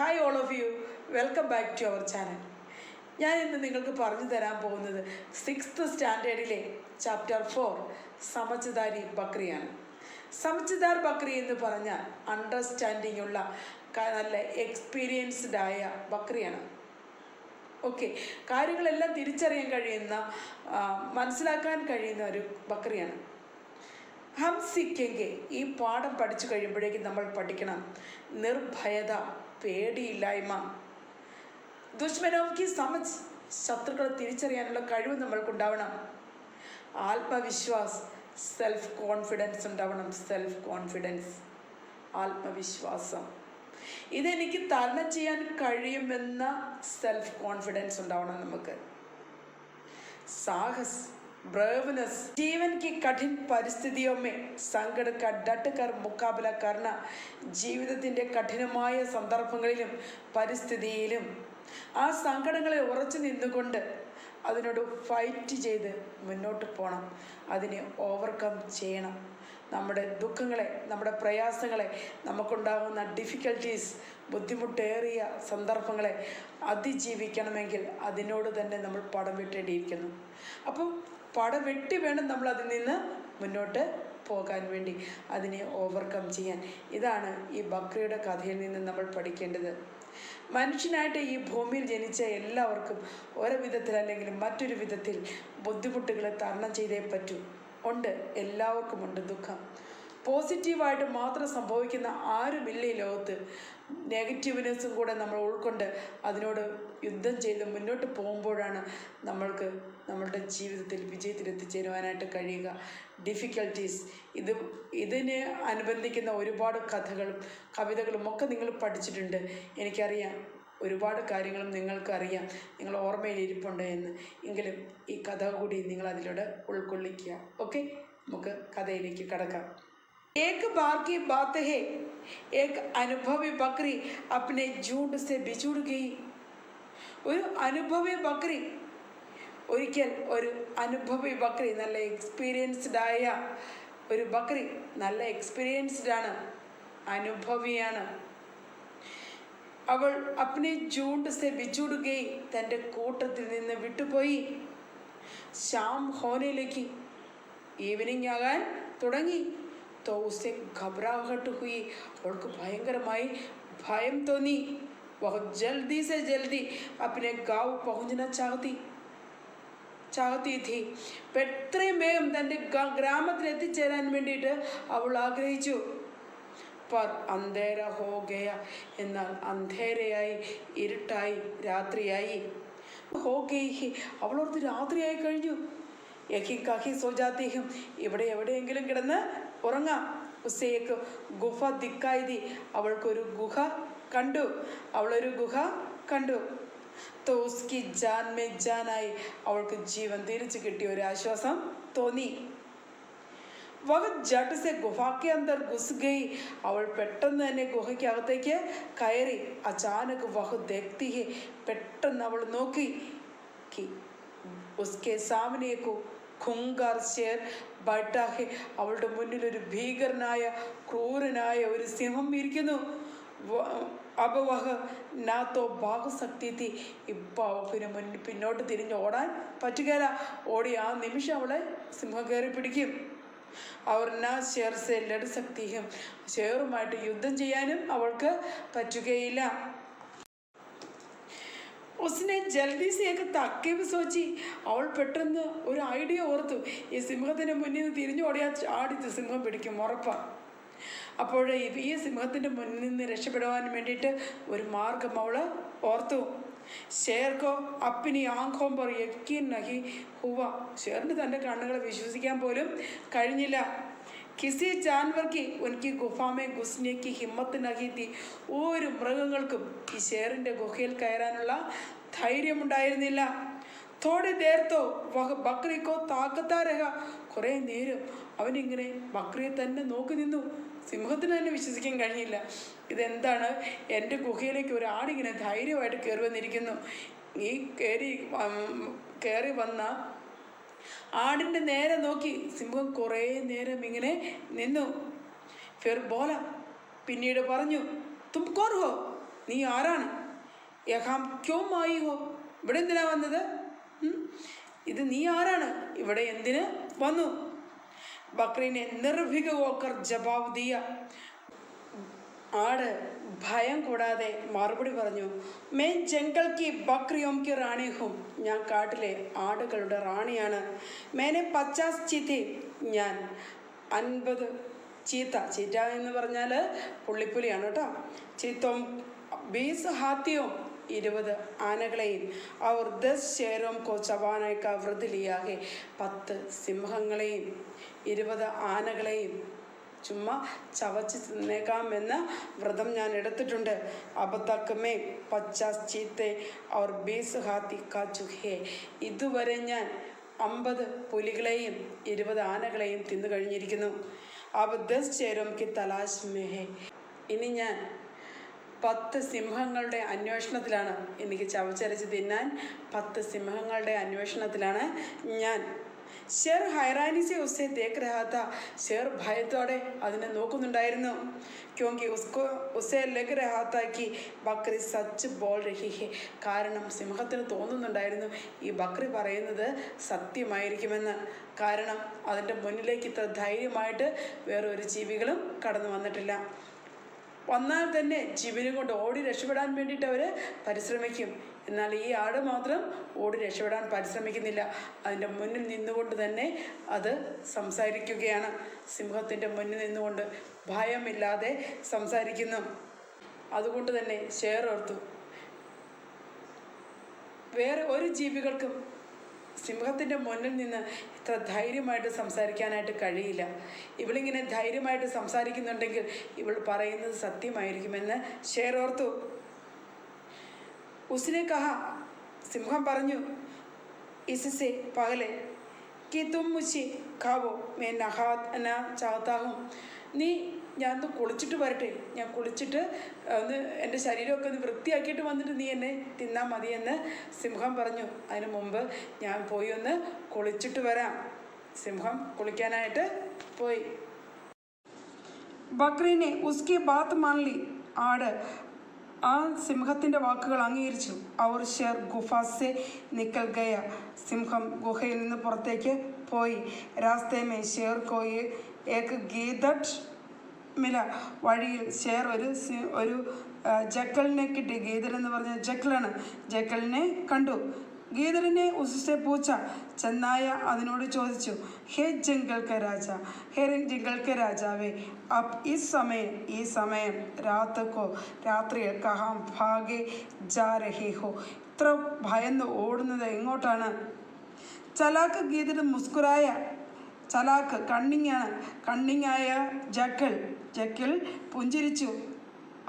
Hi all of you, welcome back to our channel. ഞാൻ ഇന്ന് നിങ്ങൾക്ക് പറഞ്ഞു തരാൻ പോകുന്നത് 6th സ്റ്റാൻഡേർഡിലെ ചാപ്റ്റർ 4 സമജ്ദാരി ബക്രിയാണ്. സമജ്ദാർ ബക്രി എന്ന് പറഞ്ഞാൽ അണ്ടർസ്റ്റാൻഡിംഗ് ഉള്ള നല്ല എക്സ്പീരിയൻസ്ഡ് ആയ ബക്രിയാണ്. ഓക്കെ, കാര്യങ്ങളെല്ലാം തിരിച്ചറിയാൻ കഴിയുന്ന മനസ്സിലാക്കാൻ കഴിയുന്ന ഒരു ബക്രിയാണ്. ഹം സിക്കെങ്കെ ഈ പാഠം പഠിച്ചു കഴിയുമ്പോഴേക്കും നമ്മൾ പഠിക്കണം നിർഭയത, പേടിയില്ലായ്മ, ദുഷ്മനോക്കി സമജ്, ശത്രുക്കളെ തിരിച്ചറിയാനുള്ള കഴിവ് നമ്മൾക്കുണ്ടാവണം, ആത്മവിശ്വാസ്, സെൽഫ് കോൺഫിഡൻസ് ഉണ്ടാവണം, സെൽഫ് കോൺഫിഡൻസ്, ആത്മവിശ്വാസം, ഇതെനിക്ക് തരണം ചെയ്യാൻ കഴിയുമെന്ന സെൽഫ് കോൺഫിഡൻസ് ഉണ്ടാവണം നമുക്ക്, സാഹസ്, ब्रेवनेस, जीवन की कठिन परिस्थितियों में संकट का डट कर मुकाबला करना, ജീവിതത്തിൻ്റെ കഠിനമായ സന്ദർഭങ്ങളിലും പരിസ്ഥിതിയിലും ആ സങ്കടങ്ങളെ ഉറച്ചു നിന്നുകൊണ്ട് അതിനോട് ഫൈറ്റ് ചെയ്ത് മുന്നോട്ട് പോകണം, അതിനെ ഓവർകം ചെയ്യണം. നമ്മുടെ ദുഃഖങ്ങളെ, നമ്മുടെ പ്രയാസങ്ങളെ, നമുക്കുണ്ടാകുന്ന ഡിഫിക്കൽട്ടീസ്, ബുദ്ധിമുട്ടേറിയ സന്ദർഭങ്ങളെ അതിജീവിക്കണമെങ്കിൽ അതിനോട് തന്നെ നമ്മൾ പടം വിട്ടേണ്ടിയിരിക്കുന്നു. അപ്പം പടം വെട്ടി വേണം നമ്മൾ അതിൽ നിന്ന് മുന്നോട്ട് പോകാൻ വേണ്ടി, അതിനെ ഓവർകം ചെയ്യാൻ. ഇതാണ് ഈ ബക്രിയുടെ കഥയിൽ നിന്ന് നമ്മൾ പഠിക്കേണ്ടത്. മനുഷ്യനായിട്ട് ഈ ഭൂമിയിൽ ജനിച്ച എല്ലാവർക്കും ഓരോ വിധത്തിൽ അല്ലെങ്കിൽ മറ്റൊരു വിധത്തിൽ ബുദ്ധിമുട്ടുകൾ തരണം ചെയ്തേ പറ്റൂ. ഉണ്ട്, എല്ലാവർക്കും ഉണ്ട് ദുഃഖം. പോസിറ്റീവായിട്ട് മാത്രം സംഭവിക്കുന്ന ആരുമില്ല ഈ ലോകത്ത്. നെഗറ്റീവ്നെസ്സും കൂടെ നമ്മൾ ഉൾക്കൊണ്ട് അതിനോട് യുദ്ധം ചെയ്ത് മുന്നോട്ട് പോകുമ്പോഴാണ് നമ്മൾക്ക് നമ്മളുടെ ജീവിതത്തിൽ വിജയത്തിലെത്തിച്ചേരുവാനായിട്ട് കഴിയുക. ഡിഫിക്കൽട്ടീസ്, ഇതിനെ അനുബന്ധിക്കുന്ന ഒരുപാട് കഥകളും കവിതകളും ഒക്കെ നിങ്ങൾ പഠിച്ചിട്ടുണ്ട്. എനിക്കറിയാം, ഒരുപാട് കാര്യങ്ങളും നിങ്ങൾക്കറിയാം, നിങ്ങൾ ഓർമ്മയിലിരിപ്പുണ്ട് എന്ന്. എങ്കിലും ഈ കഥ കൂടി നിങ്ങൾ അതിലൂടെ ഉൾക്കൊള്ളിക്കുക. ഓക്കെ, നമുക്ക് കഥയിലേക്ക് കടക്കാം. एक बार की बात है, एक अनुभवी बकरी अपने झुंड से बिछुड़ गई. ഒരു അനുഭവി ബക്രി, ഒരിക്കൽ ഒരു അനുഭവി ബക്രി, നല്ല എക്സ്പീരിയൻസ്ഡ് ആയ ഒരു ബക്രി, നല്ല എക്സ്പീരിയൻസ്ഡ് ആണ്, അനുഭവിയാണ്. അവൾ അപ്നെ ജൂണ്ട് സെ ബിച്ചുട് ഗയി, തൻ്റെ കൂട്ടത്തിൽ നിന്ന് വിട്ടുപോയി. ശാം ഹോനയിലേക്ക്, ഈവനിങ് ആകാൻ തുടങ്ങി. तो उसे घबराहट हुई, അവൾക്ക് ഭയങ്കരമായി ഭയം തോന്നി. वह जल्दी से जल्दी अपने गाँव पहुँचना चाहती थी. എത്രയും വേഗം തൻ്റെ ഗ്രാമത്തിൽ എത്തിച്ചേരാൻ വേണ്ടിയിട്ട് അവൾ ആഗ്രഹിച്ചു. पर अंधेरा हो गया, എന്നാൽ അന്ധേരയായി, ഇരുട്ടായി, രാത്രിയായി. हो गई, അവളോർത്ത് രാത്രിയായി കഴിഞ്ഞു. യഹി കഹി സോ ജാതി ഹും, ഇവിടെ എവിടെയെങ്കിലും കിടന്ന് ഉറങ്ങാം. ഉസേക്ക് ഗുഹ ദിക്കായി ദി, അവൾക്കൊരു ഗുഹ കണ്ടു, അവളൊരു ഗുഹ കണ്ടു. തോ ഉസ്കി ജാൻ മേ ജാനായി, അവൾക്ക് ജീവൻ തിരിച്ചു കിട്ടിയ ഒരു ആശ്വാസം തോന്നി. വഹ ജട്ട് സെ ഗുഹാക്കെ അന്തർ ഘുസ് ഗയി, അവൾ പെട്ടെന്ന് തന്നെ ഗുഹയ്ക്കകത്തേക്ക് കയറി. അചാനക് വഹ ദേഖ്തി ഹെ, പെട്ടെന്ന് അവൾ നോക്കി. ഉസ്കെ സാമനേക്കു ഖുങ്കാർ ഷേർ ബൈഠാ ഹെ, അവളുടെ മുന്നിൽ ഒരു ഭീകരനായ ക്രൂരനായ ഒരു സിംഹം ഇരിക്കുന്നു. അബ് വഹ നാ തോ ഭാഗ് സക്തി തി, ഇപ്പോൾ അവൾക്ക് പിന്നോട്ട് തിരിഞ്ഞ് ഓടാൻ പറ്റുകയില്ല. ഓടി ആ നിമിഷം അവളെ സിംഹം കയറി പിടിക്കും. അവർ നാ ഷേർ സെ ലഡ് സക്തി ഹും, ഷേറുമായിട്ട് യുദ്ധം ചെയ്യാനും അവൾക്ക് പറ്റുകയില്ല. ഉസ്നെ ജൽദി സേ ഏക് തക്കെ ബി സോച്ചി, അവൾ പെട്ടെന്ന് ഒരു ഐഡിയ ഓർത്തു. ഈ സിംഹത്തിൻ്റെ മുന്നിൽ നിന്ന് തിരിഞ്ഞു ഓടിയാൽ ചാടിച്ച് സിംഹം പിടിക്കും, ഉറപ്പാണ്. അപ്പോൾ ഈ സിംഹത്തിൻ്റെ മുന്നിൽ നിന്ന് രക്ഷപ്പെടുവാൻ വേണ്ടിയിട്ട് ഒരു മാർഗം അവൾ ഓർത്തു. ഷേർക്കോ അപ്പിനി ആംഖോം पर यकीन नहीं हुआ, ഷേറിന് തൻ്റെ കണ്ണുകളെ വിശ്വസിക്കാൻ പോലും കഴിഞ്ഞില്ല. കിസി ജാൻവർക്ക് ഉനക്ക് ഗുഫാമേ ഘുസ്നെ ഹിമ്മത്ത് നഹി തി, ഒരു മൃഗങ്ങൾക്കും ഈ ഷേറിൻ്റെ ഗുഹയിൽ കയറാനുള്ള ധൈര്യമുണ്ടായിരുന്നില്ല. തോടെ നേരത്തോ വഹ ബക്രിക്കോ താക്കത്താ രഹ, കുറേ നേരം അവനിങ്ങനെ ബക്രിയെ തന്നെ നോക്കി നിന്നു. സിംഹത്തിന് തന്നെ വിശ്വസിക്കാൻ കഴിഞ്ഞില്ല. ഇതെന്താണ്, എൻ്റെ ഗുഹയിലേക്ക് ഒരു ആടിങ്ങനെ ധൈര്യമായിട്ട് കയറി വന്നിരിക്കുന്നു. ഈ കയറി വന്ന ആടിൻ്റെ നേരെ നോക്കി സിംഹം കുറേ നേരം ഇങ്ങനെ നിന്നു. ഫിർ ബോല, പിന്നീട് പറഞ്ഞു, തും കോർ ഹോ, നീ ആരാണ്? യഹാം ക്യോം ആയി ഹോ, ഇവിടെ എന്തിനാ വന്നത്? ഇത് നീ ആരാണ്? ഇവിടെ എന്തിന് വന്നു? ബക്രീനെ നിർഭീക ഹോക്കർ ജവാബ് ദിയ. ആട് ഭയം കൂടാതെ മറുപടി പറഞ്ഞു, മേ ജംഗൽ കി ബക്രിയോം കി റാണി ഹും, ഞാൻ കാട്ടിലെ ആടുകളുടെ റാണിയാണ്. മേനെ 50 ചീത്തെ, ഞാൻ 50 ചീത്ത, ചീറ്റ എന്ന് പറഞ്ഞാൽ പുള്ളിപ്പുലിയാണ് കേട്ടോ. ചീത്തോം 20 ഹാത്തിയോം, 20 ആനകളെയും, അവർ 10 ശേരോം കോ ചവാനയ്ക്ക വൃദ്ധ ലിയാകെ, 10 സിംഹങ്ങളെയും 20 ആനകളെയും ചുമ്മാ ചവച്ച് തിന്നേക്കാമെന്ന വ്രതം ഞാൻ എടുത്തിട്ടുണ്ട്. അബ് തക് മേ 50 ചീത്തെ और 20 ഹാത്തി കാ ചുഹേ, ഇതുവരെ ഞാൻ 50 പുലികളെയും 20 ആനകളെയും തിന്നു കഴിഞ്ഞിരിക്കുന്നു. അബ് 10 ശേരോം കി തലാശ് മേ ഹേ, ഇനി ഞാൻ 10 സിംഹങ്ങളുടെ അന്വേഷണത്തിലാണ്. എനിക്ക് ചവച്ചരച്ച് തിന്നാൻ 10 സിംഹങ്ങളുടെ അന്വേഷണത്തിലാണ് ഞാൻ. ഷേർ ഹൈറാനി സെ ഉസ്സെ ദേഖ് രഹാ താ, ഷേർ ഭയത്തോടെ അതിനെ നോക്കുന്നുണ്ടായിരുന്നു. ക്യോങ്കി ഉസ്സെ ലഗ് രഹാ താ കി ബക്രി സച്ച് ബോൾ രഹി ഹെ, കാരണം സിംഹത്തിന് തോന്നുന്നുണ്ടായിരുന്നു ഈ ബക്രി പറയുന്നത് സത്യമായിരിക്കുമെന്ന്. കാരണം അതിൻ്റെ മുന്നിലേക്ക് ഇത്ര ധൈര്യമായിട്ട് വേറൊരു ജീവികളും കടന്നു വന്നിട്ടില്ല. വന്നാൽ തന്നെ ജീവനും കൊണ്ട് ഓടി രക്ഷപ്പെടാൻ വേണ്ടിയിട്ട് അവർ പരിശ്രമിക്കും. എന്നാൽ ഈ ആട് മാത്രം ഓടി രക്ഷപ്പെടാൻ പരിശ്രമിക്കുന്നില്ല. അതിൻ്റെ മുന്നിൽ നിന്നുകൊണ്ട് തന്നെ അത് സംസാരിക്കുകയാണ്. സിംഹത്തിൻ്റെ മുന്നിൽ നിന്നുകൊണ്ട് ഭയമില്ലാതെ സംസാരിക്കുന്നു. അതുകൊണ്ട് തന്നെ ഷേർ ഓർത്തു, വേറെ ഒരു ജീവികൾക്കും സിംഹത്തിൻ്റെ മുന്നിൽ നിന്ന് ഇത്ര ധൈര്യമായിട്ട് സംസാരിക്കാനായിട്ട് കഴിയില്ല. ഇവളിങ്ങനെ ധൈര്യമായിട്ട് സംസാരിക്കുന്നുണ്ടെങ്കിൽ ഇവൾ പറയുന്നത് സത്യമായിരിക്കുമെന്ന് ഷേർ ഓർത്തു. ഉസ്നെ കഹ, സിംഹം പറഞ്ഞു, ഇസ്സെ പഹലെ കി തും മുझे ഖാവോ മേ നഹാന ചാഹതാ ഹൂം, നീ ഞാനൊന്ന് കുളിച്ചിട്ട് വരട്ടെ, ഞാൻ കുളിച്ചിട്ട് ഒന്ന് എൻ്റെ ശരീരമൊക്കെ ഒന്ന് വൃത്തിയാക്കിയിട്ട് വന്നിട്ട് നീ എന്നെ തിന്നാൽ മതിയെന്ന് സിംഹം പറഞ്ഞു. അതിന് മുമ്പ് ഞാൻ പോയി ഒന്ന് കുളിച്ചിട്ട് വരാം. സിംഹം കുളിക്കാനായിട്ട് പോയി. ബക്രീനെ ഉസ്കി ബാത്ത് മാൻലി, ആട് ആ സിംഹത്തിൻ്റെ വാക്കുകൾ അംഗീകരിച്ചു. അവർ ഷേർ ഗുഫാസെ നിക്കൽ ഗയ, സിംഹം ഗുഹയിൽ നിന്ന് പുറത്തേക്ക് പോയി. രാസ്തേ മേ ഷേർ കോയി ഏക് ഗീദട്ട് മില, വഴിയിൽ ഷേർ ഒരു ജക്കലിനെ കിട്ടി. ഗീദർ എന്ന് പറഞ്ഞ ജക്കലാണ്. ജക്കലിനെ കണ്ടു. ഗീദറിനെ ഉസ്സെ പൂച്ച, ചെന്നായ അതിനോട് ചോദിച്ചു, ഹേ ജംഗൽ കെ രാജ, ഹേ ജംഗൽ കെ രാജാവേ, അബ് ഈ സമയം രാത്രിയിൽ കഹാം ഭാഗെ ജാ രഹി ഹോ, ഇത്ര ഭയന്ന് ഓടുന്നത് എങ്ങോട്ടാണ്? ചലാക്ക് ഗീദർ മുസ്കുരായ, ചലാക്ക് കണ്ണിങ്ങായ ജക്കൽ പുഞ്ചിരിച്ചു.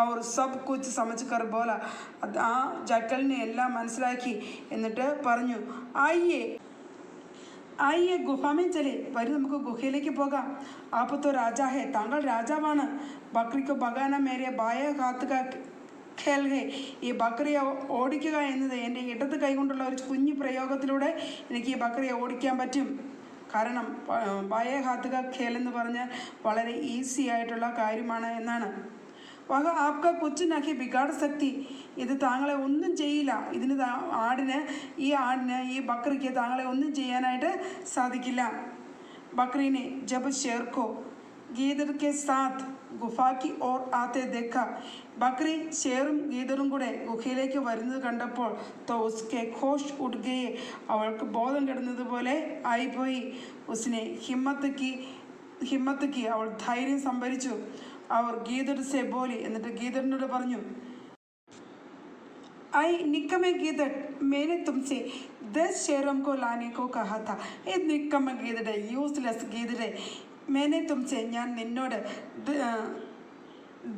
അവർ സബ് കുച്ച് സമझ കർ ബോല, ആ ജക്കലിനെ എല്ലാം മനസ്സിലാക്കി. എന്നിട്ട് പറഞ്ഞു, ആയിയെ ഗുഹാമേ ചലേ, വരും നമുക്ക് ഗുഹയിലേക്ക് പോകാം. ആപ്പത്തോ രാജാ ഹേ, താങ്കൾ രാജാവാണ്. ബക്രിക്കോ ബഗാന മേരെ ബായ ഹാത്ത് കാ ഖേൽ ഹേ, ഈ ബക്രിയെ ഓടിക്കുക എന്നത് എൻ്റെ ഇടത് കൈകൊണ്ടുള്ള ഒരു കുഞ്ഞു പ്രയോഗത്തിലൂടെ എനിക്ക് ഈ ബക്രിയെ ഓടിക്കാൻ പറ്റും. കാരണം ബായ ഹാത്ത് കാ ഖേൽ എന്ന് പറഞ്ഞാൽ വളരെ ഈസി ആയിട്ടുള്ള കാര്യമാണ് എന്നാണ്. വഹ ആപ്ക കുച്ച് നഹി ബിഗാഡ് സക്തി, ഇത് താങ്കളെ ഒന്നും ചെയ്യില്ല. ഈ ആടിന് ഈ ബക്രിക്ക് താങ്കളെ ഒന്നും ചെയ്യാനായിട്ട് സാധിക്കില്ല. ബക്രീനെ ജബ് ഷേർക്കോ ഗീദർ കെ സാത്ത് ഗുഫാക്കി ഓർ ആത്തെ ദേഖ, ബക്രി ഷേറും ഗീദറും കൂടെ ഗുഹയിലേക്ക് വരുന്നത് കണ്ടപ്പോൾ തോ ഉസ്കെ ഖോഷ് ഉഡ് ഗയെ, അവൾക്ക് ബോധം കെടുന്നത് പോലെ ആയിപ്പോയി. ഉസ്നെ ഹിമ്മത്ത് കി, അവൾ ധൈര്യം സംഭരിച്ചു. അവർ ഗീദർ സെ ബോലി, എന്നിട്ട് ഗീദറിനോട് പറഞ്ഞു, ഐ നിക്കമേ ഗീദർ, മേനെ തുംസെ 10 ശേരോം കോ ലാനെ കോ കഹാ താ. നിക്കമ ഗീദറെ, യൂസ്ലെസ് ഗീദറെ, മേനെ തുംസെ, ഞാൻ നിന്നോട്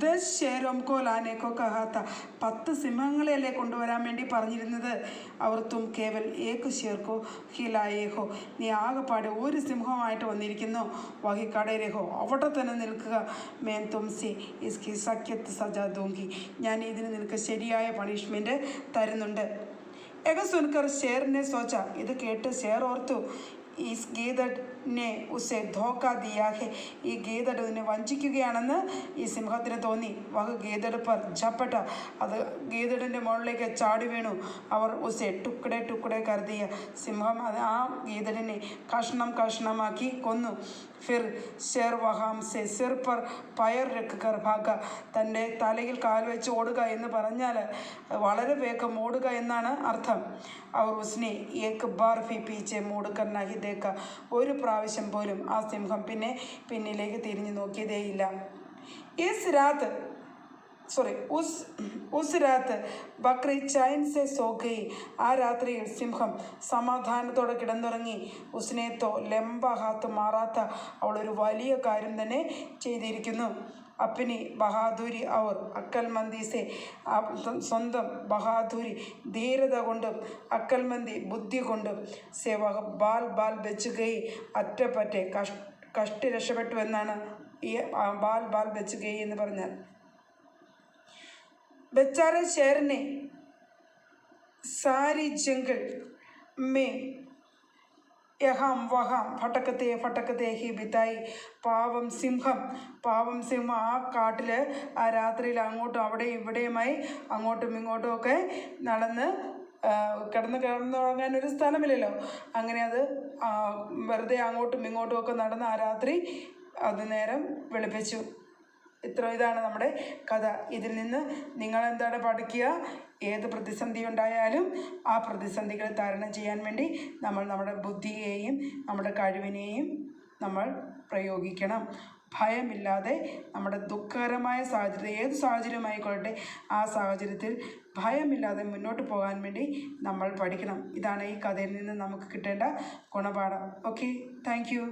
10 ശേരോം കോ ലാനെ കോ കഹാ താ, 10 സിംഹങ്ങളെയല്ലേ കൊണ്ടുവരാൻ വേണ്ടി പറഞ്ഞിരുന്നത്. അവർ തും കേവൽ ഏക് ഷേർ കോ ഹിലായേ ഹോ, നീ ആകെപ്പാടെ ഒരു സിംഹമായിട്ട് വന്നിരിക്കുന്നു. വഹി കടരെ ഹോ, അവിടെ തന്നെ നിൽക്കുക. മേൻ തുംസെ ഇസ്കി സഖ്യത്ത് സജാ ദൂങ്കി, ഞാൻ ഇതിന് നിനക്ക് ശരിയായ പണിഷ്മെൻറ്റ് തരുന്നുണ്ട്. എക സുൻകർ ഷേറിനെ സോച്ച, ഇത് കേട്ട് ഷേർ ഓർത്തു, ഈസ് ഗീദർ നെ ഉസെ ധോക്ക ദിയാഹെ, ഈ ഗീതട് ഇതിനെ വഞ്ചിക്കുകയാണെന്ന് ഈ സിംഹത്തിന് തോന്നി. വഹ് ഗീതട് പർ ഝപ്പട്ട, അത് ഗീതടിൻ്റെ മുകളിലേക്ക് ചാടി വീണു. അവർ ഉസെ ടുക്കടെ ടുക്കടെ കരുതിയ, സിംഹം അത് ആ ഗീതടിനെ കഷ്ണം കഷ്ണമാക്കി കൊന്നു. ഫിർ ഷെർ വഹാം സെ സിർ പർ പയർ രക്ക് കർ ഭാഗ, തൻ്റെ തലയിൽ കാൽ വെച്ച് ഓടുക എന്ന് പറഞ്ഞാൽ വളരെ വേഗം ഓടുക എന്നാണ് അർത്ഥം. അവർ ഉസ്നെ ഏക് ബാർ ഫി പീച്ചെ മൂടുക്കർ നഹി ദേക്ക, ഒരു പ്രാവശ്യം പോലും ആ സിംഹം പിന്നെ പിന്നിലേക്ക് തിരിഞ്ഞു നോക്കിയതേയില്ല. ഉസ് രാത്ത് ബക്രി ചൈൻ സെ സോ ഗയി, ആ രാത്രിയിൽ സിംഹം സമാധാനത്തോടെ കിടന്നുറങ്ങി. ഉസ്നെ തോ ലംബ ഹാത്ത് മാറാത്ത, അവളൊരു വലിയ കാര്യം തന്നെ ചെയ്തിരിക്കുന്നു. അപ്പിനി ബഹാദൂരി അവർ അക്കൽമന്തി സെ, സ്വന്തം ബഹാദൂരി ധീരത കൊണ്ടും അക്കൽമന്തി ബുദ്ധി കൊണ്ടും സെ വഹ ബാൽ ബാൽ ബച്ചുകൈ, അറ്റപ്പറ്റെ കഷ്ടി രക്ഷപ്പെട്ടു എന്നാണ് ഈ ബാൽ ബാൽ ബച്ചുകൈ എന്ന് പറഞ്ഞാൽ. बेचारे शेर ने सारी जंगल में यहाँ वहाँ फटकते ही बिताई. പാവം സിംഹം ആ കാട്ടിൽ ആ രാത്രിയിൽ അങ്ങോട്ടും അവിടെയും ഇവിടെയുമായി അങ്ങോട്ടും ഇങ്ങോട്ടും ഒക്കെ നടന്ന് കിടന്നുറങ്ങാൻ ഒരു സ്ഥലമില്ലല്ലോ. അങ്ങനെ അത് വെറുതെ അങ്ങോട്ടും ഇങ്ങോട്ടും ഒക്കെ നടന്ന് ആ രാത്രി അത് നേരം വെളുപ്പിച്ചു. ഇതാണ് നമ്മുടെ കഥ. ഇതിൽ നിന്ന് നിങ്ങളെന്താണ് പഠിക്കുക? ഏത് പ്രതിസന്ധി ഉണ്ടായാലും ആ പ്രതിസന്ധികളെ തരണം ചെയ്യാൻ വേണ്ടി നമ്മൾ നമ്മുടെ ബുദ്ധിയെയും നമ്മുടെ കഴിവിനെയും നമ്മൾ പ്രയോഗിക്കണം. ഭയമില്ലാതെ നമ്മുടെ ദുഃഖകരമായ സാഹചര്യം, ഏത് സാഹചര്യമായിക്കൊള്ളട്ടെ, ആ സാഹചര്യത്തിൽ ഭയമില്ലാതെ മുന്നോട്ട് പോകാൻ വേണ്ടി നമ്മൾ പഠിക്കണം. ഇതാണ് ഈ കഥയിൽ നിന്ന് നമുക്ക് കിട്ടേണ്ട ഗുണപാഠം. Okay, thank U.